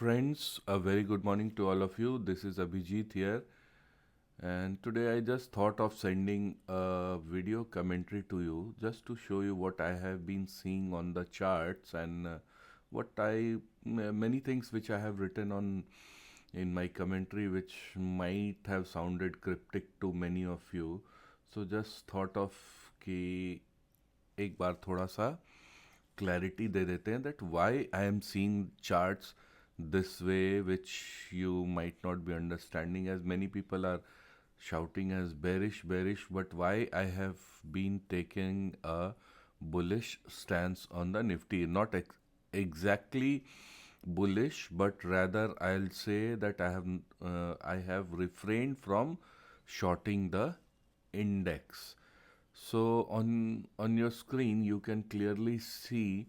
friends, a very good morning to all of you. This is Abhijit here, and today I just thought of sending a video commentary to you just to show you what I have been seeing on the charts and many things which I have written on in my commentary which might have sounded cryptic to many of you. So just thought of कि एक बार थोड़ा सा clarity दे देते हैं that why I am seeing charts this way, which you might not be understanding, as many people are shouting as bearish, but why I have been taking a bullish stance on the Nifty. Not exactly bullish, but rather I'll say that I have refrained from shorting the index. So on your screen you can clearly see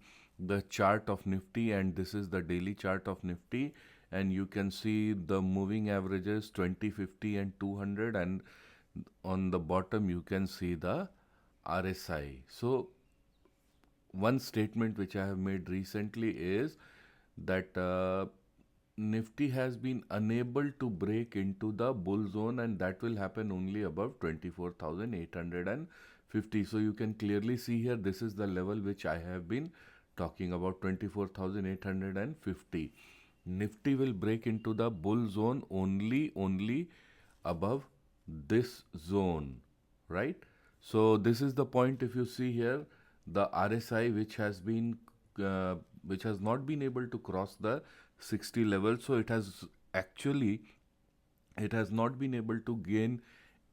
the chart of Nifty, and this is the daily chart of Nifty, and you can see the moving averages 20, 50 and 200, and on the bottom you can see the RSI. So one statement which I have made recently is that Nifty has been unable to break into the bull zone, and that will happen only above 24,850. So you can clearly see here, this is the level which I have been talking about, 24,850. Nifty will break into the bull zone only above this zone, right? So this is the point. If you see here, the RSI which has not been able to cross the 60 level, so it has not been able to gain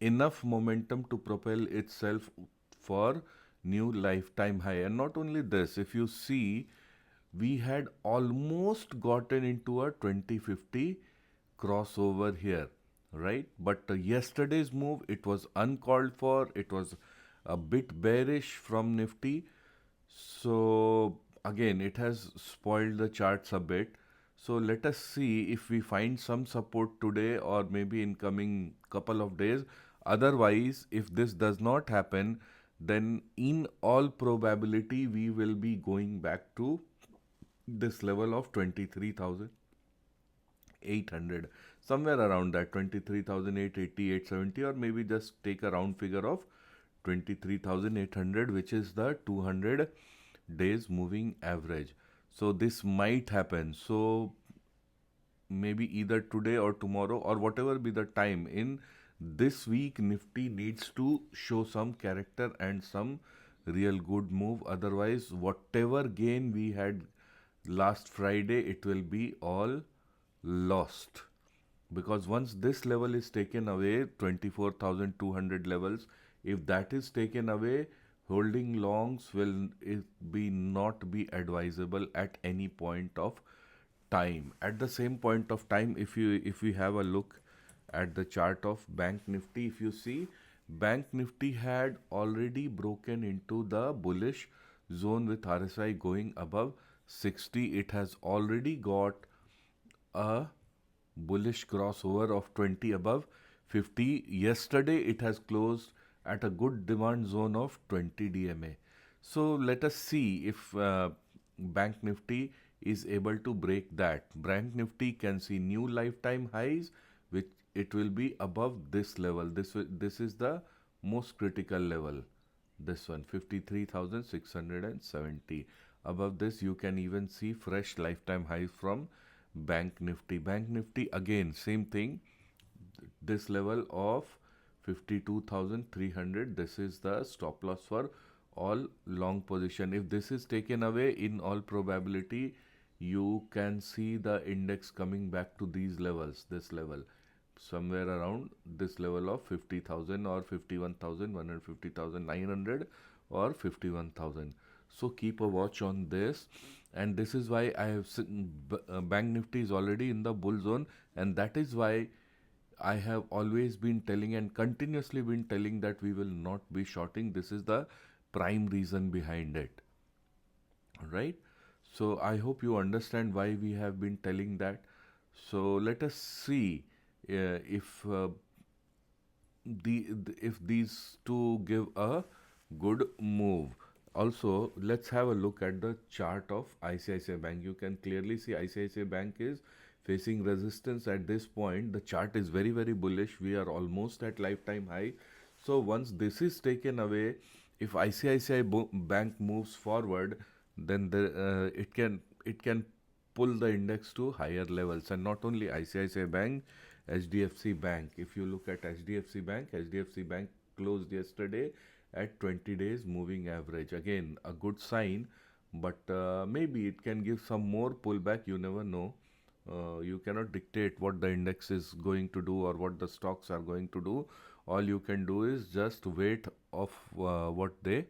enough momentum to propel itself for new lifetime high. And not only this, if you see, we had almost gotten into a 2050 crossover here, right? But yesterday's move, it was uncalled for. It was a bit bearish from Nifty. So again, it has spoiled the charts a bit. So let us see if we find some support today or maybe in coming couple of days. Otherwise, if this does not happen, then in all probability we will be going back to this level of 23,800, somewhere around that 23,880, 870, or maybe just take a round figure of 23,800, which is the 200 days moving average. So this might happen. So maybe either today or tomorrow or whatever be the time in this week, Nifty needs to show some character and some real good move. Otherwise, whatever gain we had last Friday, it will be all lost. Because once this level is taken away, 24,200 levels, if that is taken away, holding longs will not be advisable at any point of time. At the same point of time, if we have a look at the chart of Bank Nifty, if you see, Bank Nifty had already broken into the bullish zone with RSI going above 60. It has already got a bullish crossover of 20 above 50. Yesterday it has closed at a good demand zone of 20 DMA. So let us see if Bank Nifty is able to break that. Bank Nifty can see new lifetime highs, which it will be above this level. This is the most critical level. This one, 53,670. Above this, you can even see fresh lifetime highs from Bank Nifty. Bank Nifty, again, same thing. This level of 52,300, this is the stop loss for all long position. If this is taken away, in all probability, you can see the index coming back to these levels, this level, somewhere around this level of 50,000 or 51,100, 50,900 or 51,000. So keep a watch on this, and this is why I have Bank Nifty is already in the bull zone, and that is why I have always been telling and continuously been telling that we will not be shorting. This is the prime reason behind it. Right? So I hope you understand why we have been telling that. So let us see if if these two give a good move. Also, let's have a look at the chart of ICICI Bank. You can clearly see ICICI Bank is facing resistance at this point. The chart is very, very bullish. We are almost at lifetime high. So once this is taken away, if ICICI Bank moves forward, then it can pull the index to higher levels. And not only ICICI Bank, HDFC Bank. If you look at HDFC Bank closed yesterday at 20 days moving average. Again, a good sign, but maybe it can give some more pullback. You never know. You cannot dictate what the index is going to do or what the stocks are going to do. All you can do is just wait of what they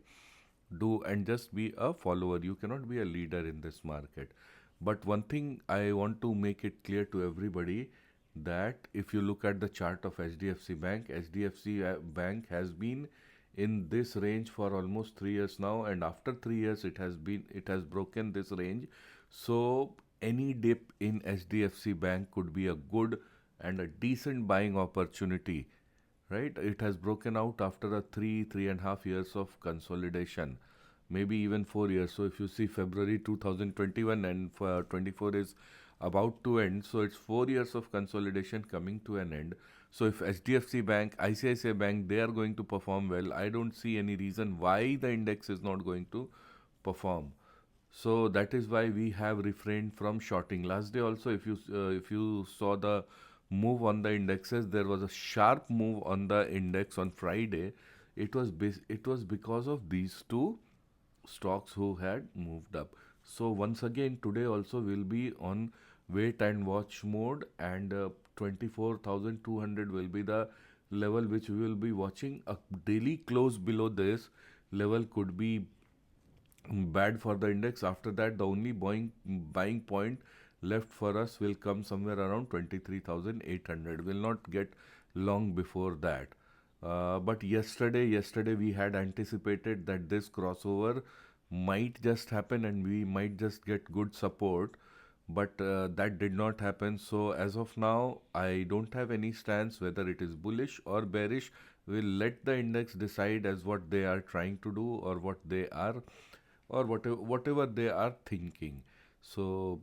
do and just be a follower. You cannot be a leader in this market. But one thing I want to make it clear to everybody, that if you look at the chart of HDFC Bank, HDFC Bank has been in this range for almost 3 years now, and after 3 years it has broken this range. So any dip in HDFC Bank could be a good and a decent buying opportunity, right? It has broken out after a 3.5 years of consolidation, maybe even 4 years. So if you see February 2021 and for 24 is about to end, so it's 4 years of consolidation coming to an end. So if HDFC Bank, ICICI Bank, they are going to perform well, I don't see any reason why the index is not going to perform. So that is why we have refrained from shorting. Last day also, if you saw the move on the indexes, there was a sharp move on the index on Friday. It was because of these two stocks who had moved up. So once again today also will be on wait and watch mode, and 24,200 will be the level which we will be watching. A daily close below this level could be bad for the index. After that, the only buying point left for us will come somewhere around 23,800. Will not get long before that. But yesterday we had anticipated that this crossover might just happen and we might just get good support, but that did not happen. So as of now, I don't have any stance whether it is bullish or bearish. We'll let the index decide as what they are trying to do, or what they are, or whatever they are thinking. So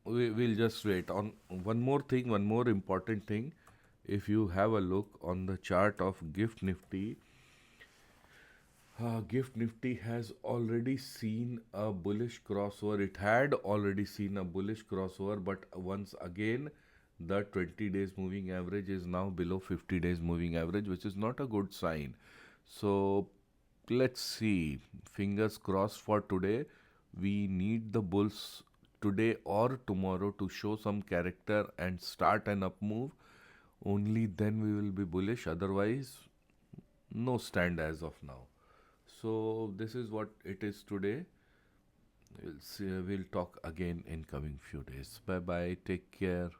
we'll just wait. On one more thing, one more important thing, if you have a look on the chart of Gift Nifty, Gift Nifty has already seen a bullish crossover. It had already seen a bullish crossover, but once again, the 20 days moving average is now below 50 days moving average, which is not a good sign. So let's see. Fingers crossed for today. We need the bulls today or tomorrow to show some character and start an up move. Only then we will be bullish. Otherwise, no stand as of now. So this is what it is today. We'll see, we'll talk again in coming few days. Bye bye. Take care.